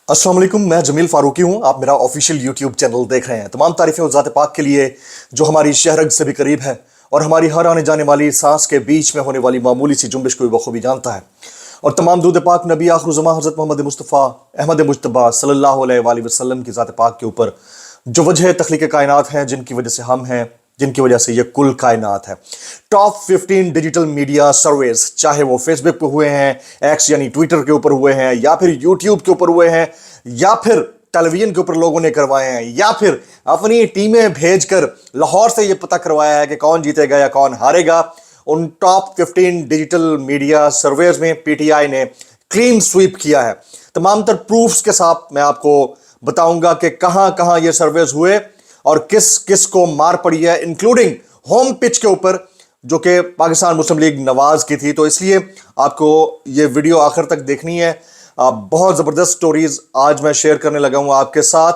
अस्सलाम वालेकुम, मैं जमील फारूकी हूँ। आप मेरा ऑफिशियल यूट्यूब चैनल देख रहे हैं। तमाम तारीफें उस ज़ात पाक के लिए जो हमारी शहरग से भी करीब है और हमारी हर आने जाने वाली सांस के बीच में होने वाली मामूली सी जुम्बिश को भी बखूबी जानता है। और तमाम दूध पाक नबी आखिरुज़्ज़मा हज़रत मोहम्मद मुस्तफ़ा अहमद मुज्तबा सल्लल्लाहु अलैहि वसल्लम की ज़ात पाक के ऊपर जो वजह तख्लीक कायनात हैं, जिनकी वजह से हम हैं, जिनकी वजह से ये कुल कायनात है। टॉप 15 डिजिटल मीडिया सर्वेज, चाहे वो फेसबुक पे हुए हैं, एक्स यानी ट्विटर के ऊपर हुए हैं, या फिर यूट्यूब के ऊपर हुए हैं, या फिर टेलीविजन के ऊपर लोगों ने करवाए हैं, या फिर अपनी टीमें भेजकर लाहौर से ये पता करवाया है कि कौन जीतेगा या कौन हारेगा। उन टॉप 15 डिजिटल मीडिया सर्वेज में पीटीआई ने क्लीन स्वीप किया है। तमाम तर प्रूफ्स के साथ मैं आपको बताऊंगा कि कहां कहां ये सर्वेज हुए और किस किस को मार पड़ी है, इंक्लूडिंग होम पिच के ऊपर, जो कि पाकिस्तान मुस्लिम लीग नवाज की थी। तो इसलिए आपको ये वीडियो आखिर तक देखनी है। बहुत ज़बरदस्त स्टोरीज आज मैं शेयर करने लगा हूं आपके साथ।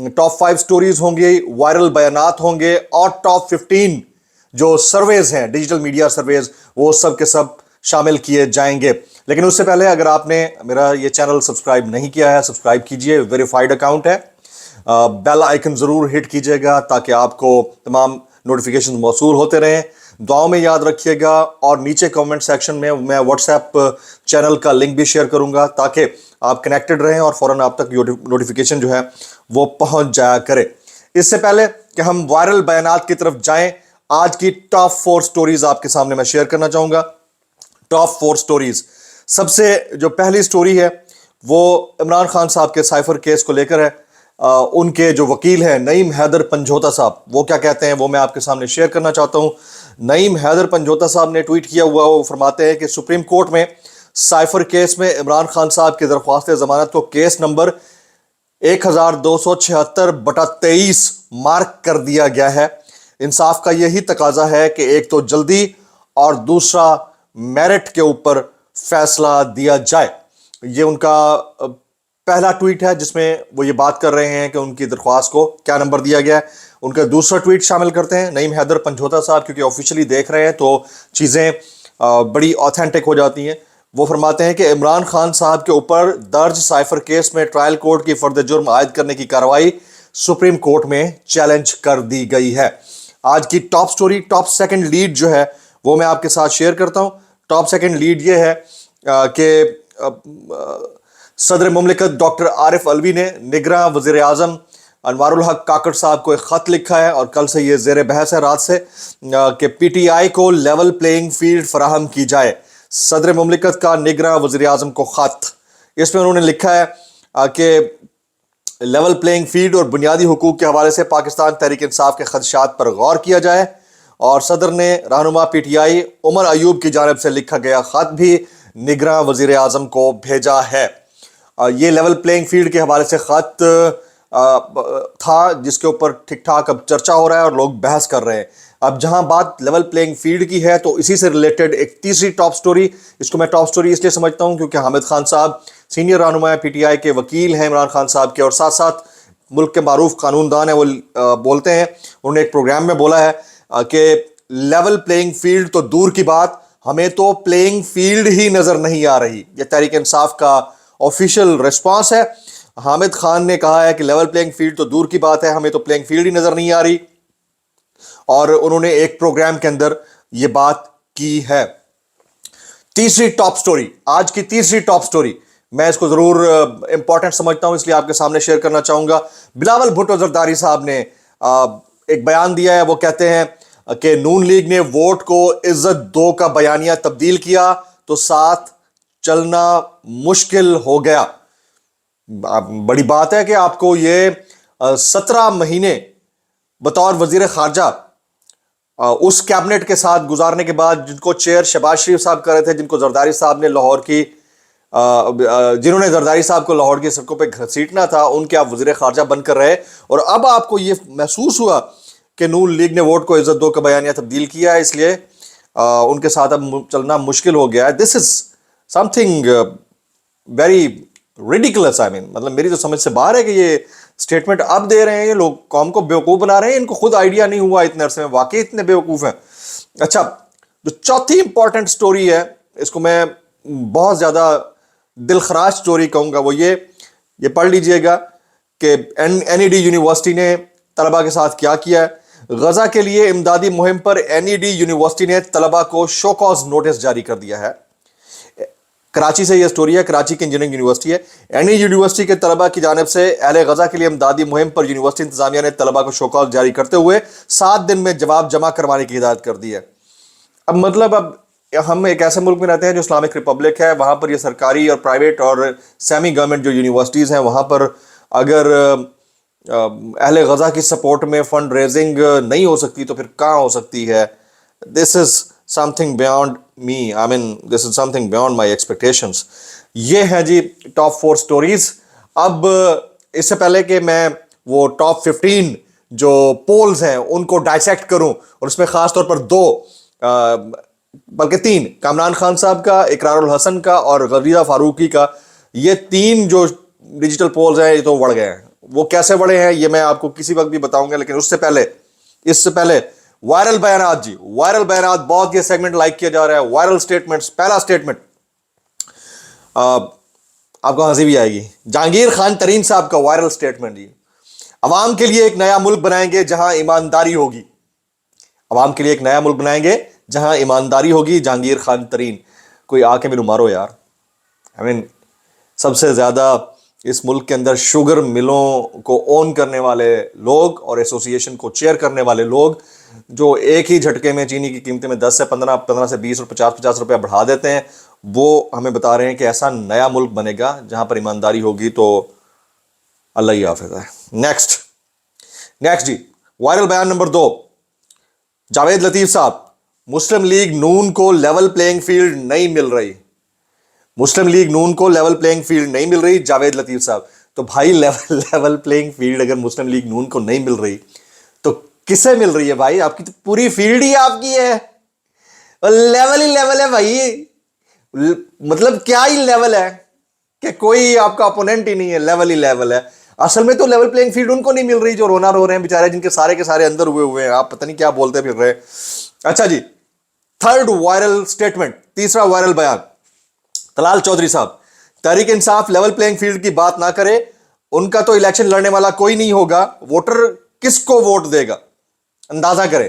टॉप 5 स्टोरीज होंगी, वायरल बयानात होंगे और टॉप 15 जो सर्वेज हैं, डिजिटल मीडिया सर्वेज, वो सब के सब शामिल किए जाएंगे। लेकिन उससे पहले अगर आपने मेरा ये चैनल सब्सक्राइब नहीं किया है, सब्सक्राइब कीजिए। वेरीफाइड अकाउंट है। बेल आइकन ज़रूर हिट कीजिएगा ताकि आपको तमाम नोटिफिकेशन मौसूल होते रहें। दुआओं में याद रखिएगा और नीचे कमेंट सेक्शन में मैं व्हाट्सएप चैनल का लिंक भी शेयर करूंगा ताकि आप कनेक्टेड रहें और फ़ौरन आप तक नोटिफिकेशन जो है वो पहुंच जाया करे। इससे पहले कि हम वायरल बयानात की तरफ जाएं, आज की टॉप 4 स्टोरीज आपके सामने मैं शेयर करना चाहूंगा। टॉप 4 स्टोरीज, सबसे जो पहली स्टोरी है वो इमरान खान साहब के साइफर केस को लेकर है। उनके जो वकील हैं नईम हैदर पंजोता साहब, वो क्या कहते हैं वो मैं आपके सामने शेयर करना चाहता हूं। नईम हैदर पंजोता साहब ने ट्वीट किया हुआ, वो फरमाते हैं कि सुप्रीम कोर्ट में साइफर केस में इमरान खान साहब की दरख्वास्त जमानत को केस नंबर 1276/23 मार्क कर दिया गया है। इंसाफ का यही तकाजा है कि एक तो जल्दी और दूसरा मेरिट के ऊपर फैसला दिया जाए। ये उनका पहला ट्वीट है जिसमें वो ये बात कर रहे हैं कि उनकी दरख्वास्त को क्या नंबर दिया गया है। उनका दूसरा ट्वीट शामिल करते हैं नईम हैदर पंजोता साहब, क्योंकि ऑफिशियली देख रहे हैं तो चीज़ें बड़ी ऑथेंटिक हो जाती हैं। वो फरमाते हैं कि इमरान खान साहब के ऊपर दर्ज साइफर केस में ट्रायल कोर्ट की फर्द जुर्म आयद करने की कार्रवाई सुप्रीम कोर्ट में चैलेंज कर दी गई है। आज की top story, top second lead जो है वो मैं आपके साथ शेयर करता हूं। टॉप सेकंड लीड ये है कि सदर मुमलिकत डॉक्टर आरिफ अलवी ने निगरां वज़ीर आज़म अनवारुल हक काकड़ साहब को एक ख़त लिखा है और कल से ये ज़ेर बहस है रात से कि पीटीआई को लेवल प्लेइंग फील्ड फराहम की जाए। सदर मुमलिकत का निगरां वज़ीर आज़म को ख़त, इसमें उन्होंने लिखा है कि लेवल प्लेइंग फील्ड और बुनियादी हुकूक के हवाले से पाकिस्तान तहरीक इंसाफ के खदशात पर गौर किया जाए। और सदर ने रहनुमा पीटीआई उमर अयूब की जानिब से लिखा गया ख़त भी निगरां वज़ीर आज़म को भेजा है। ये लेवल प्लेइंग फील्ड के हवाले से ख़त था जिसके ऊपर ठीक ठाक अब चर्चा हो रहा है और लोग बहस कर रहे हैं। अब जहां बात लेवल प्लेइंग फील्ड की है तो इसी से रिलेटेड एक तीसरी टॉप स्टोरी, इसको मैं टॉप स्टोरी इसलिए समझता हूं क्योंकि हामिद खान साहब सीनियर रहनुमा पीटीआई के वकील हैं इमरान खान साहब के, और साथ साथ मुल्क के मारूफ कानूनदान है। वो बोलते हैं, उन्होंने एक प्रोग्राम में बोला है कि लेवल प्लेइंग फील्ड तो दूर की बात, हमें तो प्लेइंग फील्ड ही नजर नहीं आ रही। यह तहरीक इंसाफ का ऑफिशियल रिस्पांस है। हामिद खान ने कहा है कि लेवल प्लेइंग फील्ड तो दूर की बात है, हमें तो प्लेइंग फील्ड ही नजर नहीं आ रही। और उन्होंने एक प्रोग्राम के अंदर यह बात की है। तीसरी टॉप स्टोरी, आज की तीसरी टॉप स्टोरी, मैं इसको जरूर इंपॉर्टेंट समझता हूं इसलिए आपके सामने शेयर करना चाहूंगा। बिलावल भुट्टो जरदारी साहब ने एक बयान दिया है। वो कहते हैं कि नून लीग ने वोट को इज्जत दो का बयानिया तब्दील किया तो साथ चलना मुश्किल हो गया। बड़ी बात है कि आपको ये 17 महीने बतौर वजीर खारजा उस कैबिनेट के साथ गुजारने के बाद, जिनको चेयर शहबाज शरीफ साहब कर रहे थे, जिनको जरदारी साहब ने लाहौर की जिन्होंने जरदारी साहब को लाहौर की सड़कों पे घसीटना था, उनके आप वजीर खारजा बनकर रहे। और अब आपको ये महसूस हुआ कि नून लीग ने वोट को इज्जत दो का बयानिया तब्दील किया है, इसलिए उनके साथ अब चलना मुश्किल हो गया है। This is something very ridiculous. I mean, मतलब मेरी तो समझ से बाहर है कि ये स्टेटमेंट अब दे रहे हैं, ये लोग कौम को बेवकूफ़ बना रहे हैं। इनको खुद आइडिया नहीं हुआ इतने अरसे में, वाकई इतने बेवकूफ़ हैं। अच्छा, जो चौथी इंपॉर्टेंट स्टोरी है, इसको मैं बहुत ज़्यादा दिलखराश स्टोरी कहूँगा, वो ये یہ پڑھ لیجئے گا کہ NED یونیورسٹی نے طلبہ کے ساتھ کیا کیا ہے۔ غزہ کے لیے امدادی مہم پر NED یونیورسٹی نے طلبہ کو شو کاز نوٹس جاری کر دیا ہے۔ کراچی سے یہ سٹوری ہے، کراچی کی انجینئرنگ یونیورسٹی ہے۔ NED یونیورسٹی کے طلبہ کی جانب سے اہل غزہ کے لیے امدادی مہم پر یونیورسٹی انتظامیہ نے طلبہ کو شو کاز جاری کرتے ہوئے 7 دن میں جواب جمع کروانے کی ہدایت کر دی ہے۔ اب مطلب ہم ایک ایسے ملک میں رہتے ہیں جو اسلامک ریپبلک ہے، وہاں پر یہ سرکاری اور پرائیویٹ اور سیمی گورنمنٹ جو یونیورسٹیز ہیں وہاں پر اگر اہل غزہ کی سپورٹ میں فنڈ ریزنگ نہیں ہو سکتی تو پھر کہاں ہو سکتی ہے؟ دس از سم تھنگ بیانڈ می، آئی مین دس از سم تھنگ بیانڈ مائی ایکسپیکٹیشنس۔ یہ ہیں جی ٹاپ 4 سٹوریز۔ اب اس سے پہلے کہ میں وہ ٹاپ 15 جو پولز ہیں ان کو ڈائسیکٹ کروں، اور اس میں خاص طور پر 2 بلکہ 3 کامران خان صاحب کا، اقرار الحسن کا اور غریزہ فاروقی کا، یہ 3 جو ڈیجیٹل پولز ہیں یہ تو بڑھ گئے ہیں۔ وہ کیسے بڑھے ہیں یہ میں آپ کو کسی وقت بھی بتاؤں گا، لیکن اس سے پہلے وائرل بیانات جی، وائرل بیانات بہت یہ سیگمنٹ لائک کیا جا رہا ہے۔ وائرل سٹیٹمنٹس، پہلا سٹیٹمنٹ آپ کو ہنسی بھی آئے گی، جہانگیر خان ترین صاحب کا وائرل سٹیٹمنٹ جی، عوام کے لیے ایک نیا ملک بنائیں گے جہاں ایمانداری ہوگی۔ عوام کے لیے ایک نیا ملک بنائیں گے جہاں ایمانداری ہوگی، جہانگیر خان ترین۔ کوئی آ کے میرے مارو یار، سب سے زیادہ اس ملک کے اندر شوگر ملوں کو اون کرنے والے لوگ اور ایسوسیشن کو چیئر کرنے والے لوگ جو ایک ہی جھٹکے میں چینی کی قیمتیں میں 10 سے 15 سے 20 اور 50 روپے بڑھا دیتے ہیں، وہ ہمیں بتا رہے ہیں کہ ایسا نیا ملک بنے گا جہاں پر ایمانداری ہوگی۔ تو اللہ ہی حافظ ہے۔ نیکسٹ جی، وائرل بیان نمبر 2، جاوید لطیف صاحب، مسلم لیگ نون کو لیول پلینگ فیلڈ نہیں مل رہی۔ مسلم لیگ نون کو لیول پلینگ فیلڈ نہیں مل رہی، جاوید لطیف صاحب۔ تو بھائی لیول پلینگ فیلڈ اگر مسلم لیگ نون کو نہیں مل رہی تو کسے مل رہی ہے بھائی؟ آپ کی تو پوری فیلڈ ہی آپ کی ہے، لیول ہی لیول ہے بھائی۔ مطلب کیا ہی لیول ہے کہ کوئی آپ کا اپوننٹ ہی نہیں ہے، لیول ہی لیول ہے۔ اصل میں تو لیول پلینگ فیلڈ ان کو نہیں مل رہی جو رونا رو رہے ہیں بیچارے، جن کے سارے کے سارے اندر ہوئے ہیں، آپ پتہ نہیں کیا بولتے پھر رہے۔ اچھا جی، 3rd وائرل سٹیٹمنٹ، تیسرا وائرل بیان، طلال چودھری صاحب، Tehreek Insaf level playing field کی بات نہ کرے، ان کا تو الیکشن لڑنے والا کوئی نہیں ہوگا، ووٹر کس کو ووٹ دے گا اندازہ کریں۔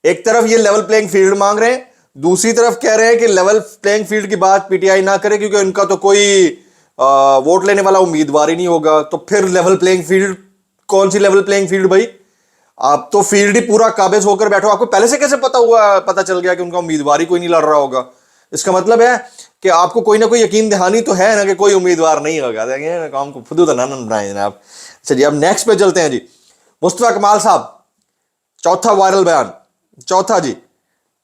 ایک طرف یہ لیول پلینگ فیلڈ مانگ رہے ہیں، دوسری طرف کہہ رہے ہیں کہ لیول پلینگ فیلڈ کی بات PTI نہ کرے کیونکہ ان کا تو کوئی ووٹ لینے والا امیدوار ہی نہیں ہوگا۔ تو پھر لیول پلینگ فیلڈ کون سی لیول پلینگ فیلڈ بھائی؟ آپ تو فیلڈ ہی پورا قابض ہو کر بیٹھو، آپ کو پہلے سے کیسے پتا چل گیا کہ ان کا امیدوار ہی کوئی نہیں لڑ رہا ہوگا؟ اس کا مطلب ہے کہ آپ کو کوئی نہ کوئی یقین دہانی تو ہے نا کہ کوئی امیدوار نہیں ہوگا۔ دیکھیں کام کو خود نہ بنائیں جناب۔ اچھا جی، اب نیکسٹ پہ چلتے ہیں جی، مصطفیٰ کمال صاحب، چوتھا وائرل بیان، چوتھا جی،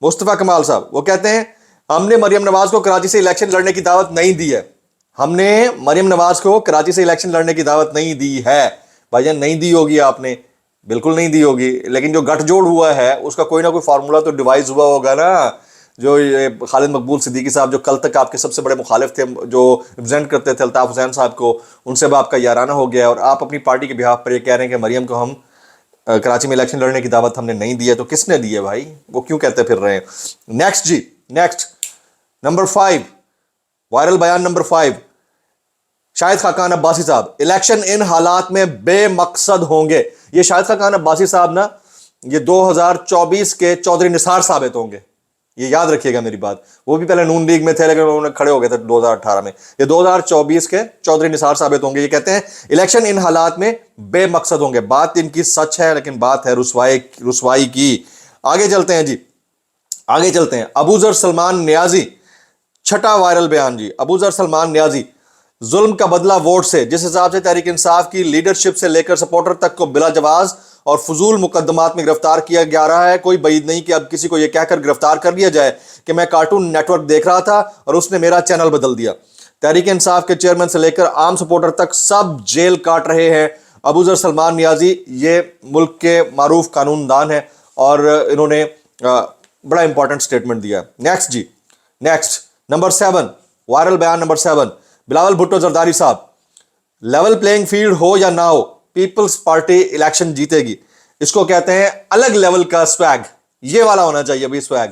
مصطفیٰ کمال صاحب وہ کہتے ہیں ہم نے مریم نواز کو کراچی سے الیکشن لڑنے کی دعوت نہیں دی ہے۔ ہم نے مریم نواز کو کراچی سے الیکشن لڑنے کی دعوت نہیں دی ہے۔ بھائی جان نہیں دی ہوگی، آپ نے بالکل نہیں دی ہوگی، لیکن جو گٹھ جوڑ ہوا ہے اس کا کوئی نہ کوئی فارمولا تو ڈیوائز ہوا ہوگا نا۔ جو خالد مقبول صدیقی صاحب جو کل تک آپ کے سب سے بڑے مخالف تھے، جو ریپرزینٹ کرتے تھے الطاف حسین صاحب کو، ان سے اب آپ کا یارانہ ہو گیا ہے اور آپ اپنی پارٹی کے بہاف پر یہ کہہ رہے ہیں کہ مریم کو ہم کراچی میں الیکشن لڑنے کی دعوت ہم نے نہیں دی ہے۔ تو کس نے دی ہے بھائی؟ وہ کیوں کہتے پھر رہے ہیں؟ نیکسٹ جی، نیکسٹ نمبر 5، وائرل بیان نمبر 5، شاہد خاقان عباسی صاحب، الیکشن ان حالات میں بے مقصد ہوں گے۔ یہ شاہد خاقان عباسی صاحب نا، یہ 2024 کے چودھری نثار ثابت ہوں گے، یہ یاد رکھیے گا میری بات۔ وہ بھی پہلے نون لیگ میں تھے لیکن انہوں نے کھڑے ہو گئے تھے 2018 میں۔ یہ 2024 کے چودھری نثار ثابت ہوں گے۔ یہ کہتے ہیں الیکشن ان حالات میں بے مقصد ہوں گے۔ بات ان کی سچ ہے لیکن بات ہے رسوائی کی۔ آگے چلتے ہیں جی، آگے چلتے ہیں۔ ابو ذر سلمان نیازی، چھٹا وائرل بیان جی، ابو ذر سلمان نیازی، ظلم کا بدلہ ووٹ سے، جس حساب سے تحریک انصاف کی لیڈرشپ سے لے کر سپورٹر تک کو بلا جواز اور فضول مقدمات میں گرفتار کیا جا رہا ہے، کوئی بعید نہیں کہ اب کسی کو یہ کہہ کر گرفتار کر لیا جائے کہ میں کارٹون نیٹ ورک دیکھ رہا تھا اور اس نے میرا چینل بدل دیا۔ تحریک انصاف کے چیئرمین سے لے کر عام سپورٹر تک سب جیل کاٹ رہے ہیں۔ ابو ذر سلمان نیازی یہ ملک کے معروف قانون دان ہیں اور انہوں نے بڑا امپورٹنٹ سٹیٹمنٹ دیا۔ نیکسٹ جی، نیکسٹ نمبر 7، وائرل بیان نمبر 7، بلاول بھٹو زرداری صاحب، لیول پلینگ فیلڈ ہو یا نہ ہو پیپلز پارٹی الیکشن جیتے گی۔ اس کو کہتے ہیں الگ لیول کا سویگ، یہ والا ہونا چاہیے ابھی سویگ،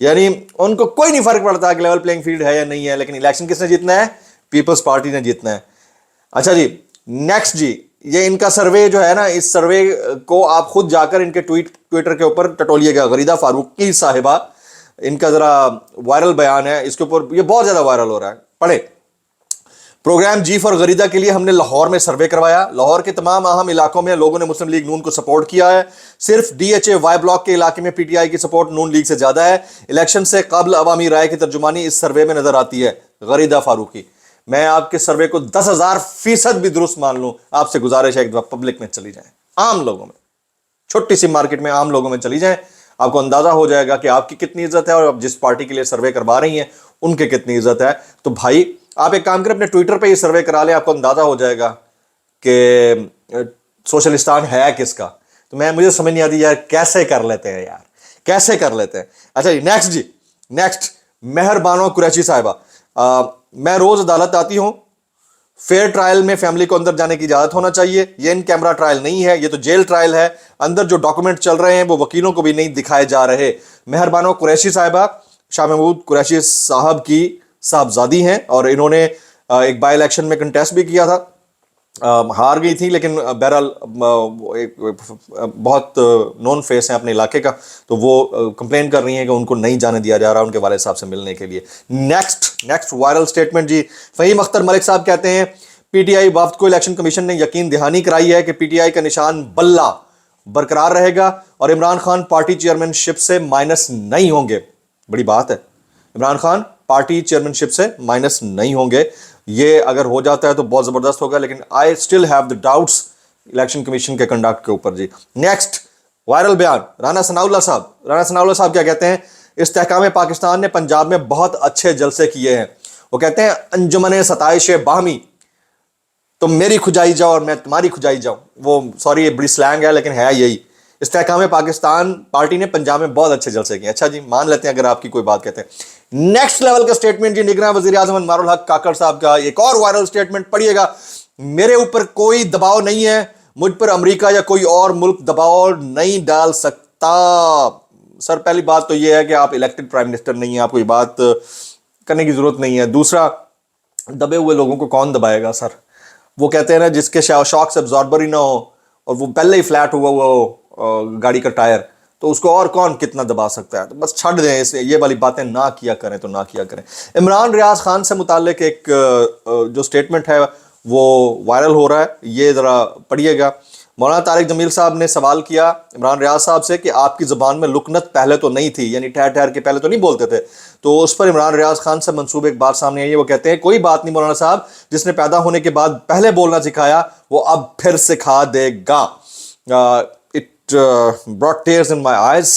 یعنی ان کو کوئی نہیں فرق پڑتا کہ لیول پلینگ فیلڈ ہے یا نہیں ہے، لیکن الیکشن کس نے جیتنا ہے؟ پیپلز پارٹی نے جیتنا ہے۔ اچھا جی، नेक्स्ट जी, ये इनका सर्वे जो है ना, इस सर्वे को आप खुद जाकर इनके ट्विटर के ऊपर टटोलिएगा। गरीदा फारूकी साहिबा, इनका जरा वायरल बयान है, इसके ऊपर ये बहुत ज्यादा वायरल हो रहा है, पढ़े। प्रोग्राम जी फॉर गरीदा के लिए हमने लाहौर में सर्वे करवाया। लाहौर के तमाम अहम इलाकों में लोगों ने मुस्लिम लीग नून को सपोर्ट किया है। सिर्फ डीएचए वाई ब्लॉक के इलाके में पीटीआई की सपोर्ट नून लीग से ज्यादा है। इलेक्शन से कबल अवामी राय की तर्जुमानी इस सर्वे में नजर आती है। गरीदा फारूकी, मैं आपके सर्वे को 10,000% भी दुरुस्त मान लूं, आपसे गुजारिश है एक दफा पब्लिक में चली जाए, आम लोगों में, छोटी सी मार्केट में आम लोगों में चली जाए, आपको अंदाजा हो जाएगा कि आपकी कितनी इज्जत है और आप जिस पार्टी के लिए सर्वे करवा रही हैं उनके कितनी इज्जत है। तो भाई आप एक काम करें, अपने ट्विटर पे ये सर्वे करा लें, आपको अंदाजा हो जाएगा कि सोशलिस्तान है किसका। तो मुझे समझ नहीं आती यार, कैसे कर लेते हैं यार, कैसे कर लेते हैं। अच्छा जी, नेक्स्ट जी, नेक्स्ट मेहरबानो कुरैशी साहिबा, मैं रोज अदालत आती हूं, फेयर ट्रायल में फैमिली को अंदर जाने की इजाजत होना चाहिए। ये इन कैमरा ट्रायल नहीं है, ये तो जेल ट्रायल है। अंदर जो डॉक्यूमेंट चल रहे हैं वो वकीलों को भी नहीं दिखाए जा रहे। मेहरबानो कुरैशी साहिबा शाह महमूद कुरैशी साहब की साहबजादी हैं और इन्होंने एक बाई इलेक्शन में कंटेस्ट भी किया था, हार गई थी, लेकिन बहरहाल एक बहुत नॉन फेस है अपने इलाके का, तो वो कंप्लेन कर रही हैं कि उनको नहीं जाने दिया जा रहा उनके वाले साहब से मिलने के लिए। नेक्स्ट वायरल स्टेटमेंट जी, फहीम अख्तर मलिक साहब कहते हैं पीटीआई वफ्द को इलेक्शन कमीशन ने यकीन दहानी कराई है कि पीटीआई का निशान बल्ला बरकरार रहेगा और इमरान खान पार्टी चेयरमैनशिप से माइनस नहीं होंगे। बड़ी बात है, इमरान खान पार्टी चेयरमैनशिप से माइनस नहीं होंगे। ये अगर हो जाता है तो बहुत जबरदस्त होगा, लेकिन I still have the doubts election commission के कंडक्ट के ऊपर जी। नेक्स्ट वायरल बयान, राना सनाउल्लाह साहब क्या कहते हैं, इस्तेहकाम पाकिस्तान ने पंजाब में बहुत अच्छे जलसे किए हैं। वो कहते हैं अंजुमन सताइश बाहमी, तुम मेरी खुजाई जाओ और मैं तुम्हारी खुजाई जाऊं। वो सॉरी ये बड़ी स्लैंग है लेकिन है यही। इस्तेहकाम पाकिस्तान पार्टी ने पंजाब में बहुत अच्छे जलसे किए। अच्छा जी, मान लेते हैं अगर आपकी कोई बात कहते हैं। नेक्स्ट लेवल का स्टेटमेंट जी, निगरान वजीर आजम अनवारुल हक काकड़ साहब का एक और वायरल स्टेटमेंट पढ़िएगा। मेरे ऊपर कोई दबाव नहीं है, मुझ पर अमेरिका या कोई और मुल्क दबाव नहीं डाल सकता। सर पहली बात तो यह है कि आप इलेक्टेड प्राइम मिनिस्टर नहीं है, आपको ये बात करने की जरूरत नहीं है। दूसरा, दबे हुए लोगों को कौन दबाएगा सर। वो कहते हैं ना, जिसके शॉक से अब्जॉर्बर ही ना हो और वो पहले ही फ्लैट हुआ हो गाड़ी का टायर, तो उसको और कौन कितना दबा सकता है। तो बस छੱਡ दें इसे, ये वाली बातें ना किया करें तो ना किया करें। इमरान रियाज खान से मुतालिक एक जो स्टेटमेंट है वो वायरल हो रहा है, ये ज़रा पढ़िएगा। मौलाना तारिक जमील साहब ने सवाल किया इमरान रियाज साहब से कि आपकी ज़बान में लुकनत पहले तो नहीं थी, यानी ठहर ठहर के पहले तो नहीं बोलते थे। तो उस पर इमरान रियाज खान से मंसूब एक बात सामने आई है। वो कहते हैं कोई बात नहीं मौलाना साहब, जिसने पैदा होने के बाद पहले बोलना सिखाया वो अब फिर सिखा देगा। brought tears in my eyes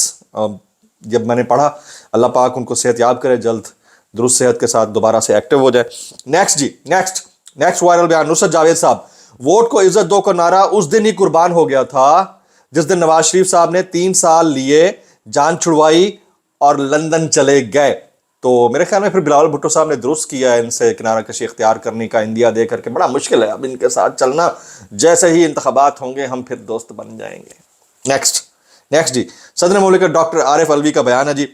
जब मैंने पढ़ा। अल्लाह पाक उनको सेहत याब करे, जल्द दुरुस्त सेहत के साथ दोबारा से एक्टिव हो जाए। नेक्स्ट जी, नेक्स्ट वायरल बयान, नुसरत जावेद साहब, वोट को इज्जत दो का नारा उस दिन ही कुर्बान हो गया था जिस दिन नवाज शरीफ साहब ने 3 साल लिए, जान छुड़वाई और लंदन चले गए। तो मेरे ख्याल में फिर बिलावल भुट्टो साहब ने दुरुस्त किया है इनसे किनारा कशी इख्तियार करने का इंदिया दे करके। बड़ा मुश्किल है अब इनके साथ चलना, जैसे ही इंतखाबात होंगे हम फिर दोस्त बन जाएंगे। नेक्स्ट जी, सदर मुल्क डॉक्टर आरिफ अलवी का बयान है जी,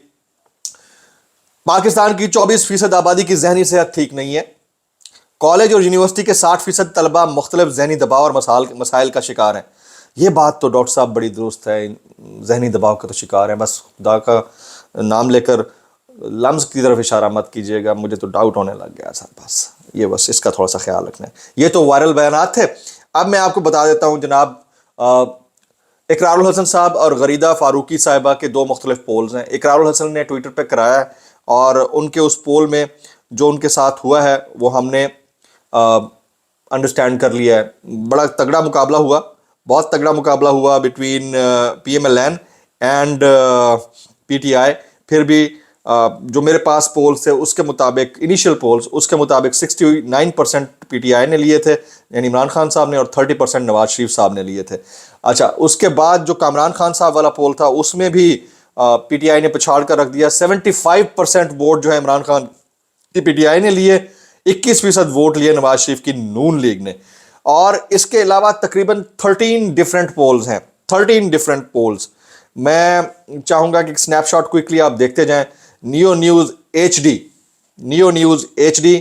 पाकिस्तान की 24% आबादी की जहनी सेहत ठीक नहीं है। कॉलेज और यूनिवर्सिटी के 60% तलबा मुख्तलिफ जहनी दबाव और मसाइल का शिकार हैं। ये बात तो डॉक्टर साहब बड़ी दुरुस्त है, जहनी दबाव का तो शिकार है। बस खुदा का नाम लेकर लम्स की तरफ इशारा मत कीजिएगा, मुझे तो डाउट होने लग गया सर। बस ये बस इसका थोड़ा सा ख्याल रखना है। ये तो वायरल बयानात थे। अब मैं आपको बता देता हूँ जनाब, इकरारुल हसन साहब और गरीदा फारूकी साहिबा के 2 मुख्तलिफ पोल्स हैं। इकरारुल हसन ने ट्विटर पे कराया है और उनके उस पोल में जो उनके साथ हुआ है वो हमने अंडरस्टैंड कर लिया है। बड़ा तगड़ा मुकाबला हुआ, बहुत तगड़ा मुकाबला हुआ बिटवीन PMLN एंड PTI। फिर भी जो मेरे पास पोल्स थे उसके मुताबिक, इनिशियल पोल्स उसके मुताबिक 69% PTI ने लिए थे, यानी इमरान खान साहब ने, और 30% नवाज शरीफ साहब ने लिए थे। अच्छा, उसके बाद जो कामरान खान साहब वाला पोल था उसमें भी PTI ने पछाड़ कर रख दिया। 75% वोट जो है इमरान खान की PTI ने लिए, 21% वोट लिए नवाज शरीफ की नून लीग ने। और इसके अलावा तकरीबन 13 डिफरेंट पोल्स हैं, 13 डिफरेंट पोल्स। मैं चाहूँगा कि स्नैपशॉट क्विकली आप देखते जाएं। Neo news HD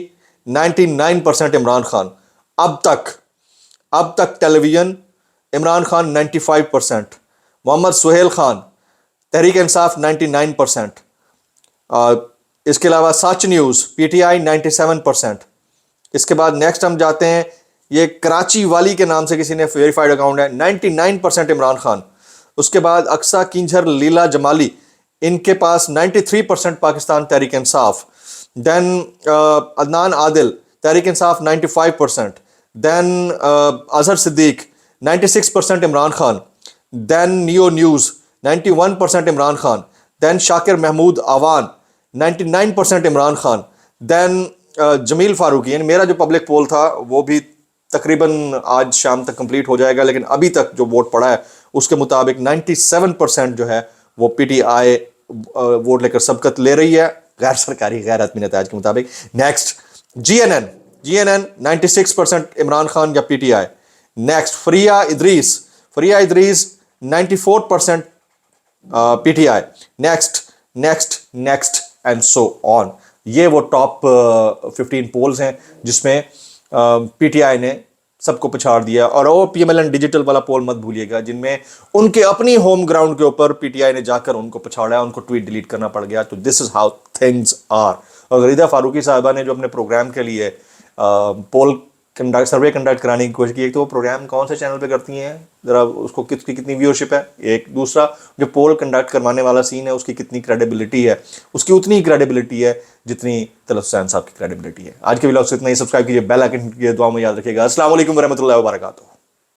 99% Imran Khan अब तक। اب تک ٹیلی ویژن عمران خان 95%، محمد سہیل خان تحریک انصاف 99%، اس کے علاوہ سچ نیوز پی ٹی آئی 97%۔ اس کے بعد نیکسٹ ہم جاتے ہیں، یہ کراچی والی کے نام سے کسی نے ویریفائڈ اکاؤنٹ ہے، 99% عمران خان۔ اس کے بعد اقصا کنجھر لیلا جمالی، ان کے پاس 93% پاکستان تحریک انصاف۔ دین عدنان عادل تحریک انصاف 95%۔ دین اظہر صدیق 96% عمران خان۔ دین نیو نیوز 91% عمران خان۔ دین شاکر محمود آوان 99% عمران خان۔ دین جمیل فاروقی، یعنی میرا جو پبلک پول تھا وہ بھی تقریباً آج شام تک کمپلیٹ ہو جائے گا، لیکن ابھی تک جو ووٹ پڑا ہے اس کے مطابق 97% جو ہے وہ پی ٹی آئی ووٹ لے کر سبقت لے رہی ہے، غیر سرکاری غیر حتمی نتائج کے مطابق۔ Next G N N 96% Imran Khan یا P T I. Next Fariha Idrees 94% P T I. Next and so on. یہ وہ ٹاپ 15 پولز ہیں جس میں پی ٹی آئی نے سب کو پچھاڑ دیا، اور وہ P M L N digital والا پول مت بھولیے گا جن میں ان کے اپنی ہوم گراؤنڈ کے اوپر پی ٹی آئی نے جا کر ان کو پچھاڑا، ان کو ٹویٹ ڈیلیٹ کرنا پڑ گیا۔ تو دس از ہاؤ تھنگز آر۔ اور غریدہ فاروقی صاحبہ نے جو اپنے پروگرام کے لیے پول سروے کنڈکٹ کرانے کی کوشش کی، ایک تو وہ پروگرام کون سے چینل پہ کرتی ہیں ذرا اس کو کتنی ویورشپ ہے، ایک دوسرا جو پول کنڈکٹ کروانے والا سین ہے اس کی کتنی کریڈیبلٹی ہے، اس کی اتنی کریڈیبلٹی ہے جتنی طلعت حسین صاحب کی کریڈیبلٹی ہے۔ آج کے ویلاگ سے اتنا ہی، سبسکرائب کیجیے، بیل آئکن کیجیے، دعا میں یاد رکھیے گا۔ السلام علیکم ورحمۃ اللہ وبرکاتہ۔